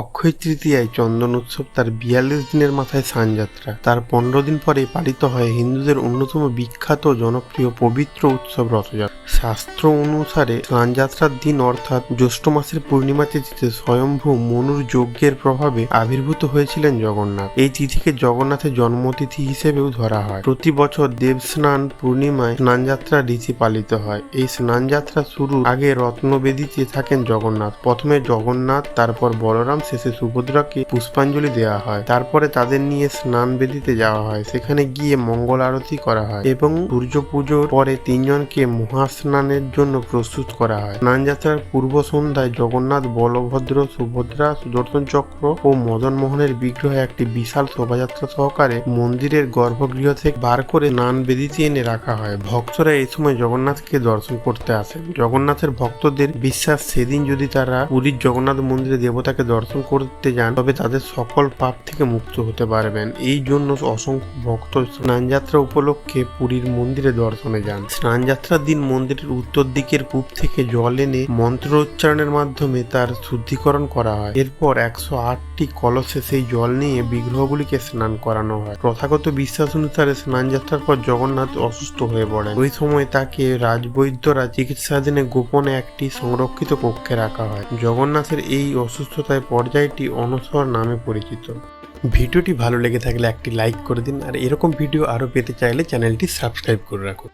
অক্ষয় তৃতীয়ায় চন্দন উৎসব তার ৪২ দিনের মাথায় স্নানযাত্রা। তার ১৫ দিন পরে পালিত হয় হিন্দুদের অন্যতম বিখ্যাত জনপ্রিয় পবিত্র উৎসব রথযাত্রা। শাস্ত্র অনুসারে স্নানযাত্রার দিন অর্থাৎ জ্যৈষ্ঠ মাসের পূর্ণিমা তিথিতে স্বয়ম্ভু মনুর যজ্ঞের প্রভাবে আবির্ভূত হয়েছিলেন জগন্নাথ। এই তিথিকে জগন্নাথের জন্মতিথি হিসেবেও ধরা হয়। প্রতি বছর দেবস্নান পূর্ণিমায় স্নানযাত্রা রীতি পালিত হয়। এই স্নানযাত্রা শুরুর আগে রত্নবেদিতে থাকেন জগন্নাথ। প্রথমে জগন্নাথ, তারপর বলরাম, শেষে সুভদ্রাকে পুষ্পাঞ্জলি দেওয়া হয়। তারপরে তাদের নিয়ে স্নান বেদিতে যাওয়া হয়। সেখানে গিয়ে মঙ্গল আরতি করা হয় এবং সূর্য পুজোর পরে তিনজনকে মহাস্নানের জন্য প্রস্তুত করা হয়। স্নানযাত্রার পূর্ব সন্ধ্যায় জগন্নাথ, বলভদ্র, সুভদ্রা, সুদর্শন চক্র ও মদন মোহনের বিগ্রহে একটি বিশাল শোভাযাত্রা সহকারে মন্দিরের গর্ভগৃহ থেকে বার করে স্নান বেদিতে এনে রাখা হয়। ভক্তরা এই সময় জগন্নাথকে দর্শন করতে আসেন। জগন্নাথের ভক্তদের বিশ্বাস, সেদিন যদি তারা পুরীর জগন্নাথ মন্দিরে দেবতাকে দর্শন করতে যান তবে তাদের সকল পাপ থেকে মুক্ত হতে পারবেন। এই জন্য অসংখ্য ভক্ত স্নানযাত্রা উপলক্ষে পুরীর মন্দিরে দর্শনে যান। স্নানযাত্রার দিন মন্দিরের উত্তর দিকের কূপ থেকে জল এনে মন্ত্রোচ্চারণের মাধ্যমে তার শুদ্ধিকরণ করা হয়। এরপর ১০৮টি কলসে সেই জল নিয়ে বিগ্রহগুলিকে স্নান করানো হয়। প্রথাগত বিশ্বাস অনুসারে স্নানযাত্রার পর জগন্নাথ অসুস্থ হয়ে পড়েন। ওই সময় তাকে রাজবৈদ্যরা চিকিৎসাধীনে গোপনে একটি সংরক্ষিত কক্ষে রাখা হয়। জগন্নাথের এই অসুস্থতায় পর্যায়টি অনসর নামে পরিচিত। ভিডিওটি ভালো লেগে থাকলে একটি লাইক করে দিন, আর এরকম ভিডিও আরও পেতে চাইলে চ্যানেলটি সাবস্ক্রাইব করে রাখুন।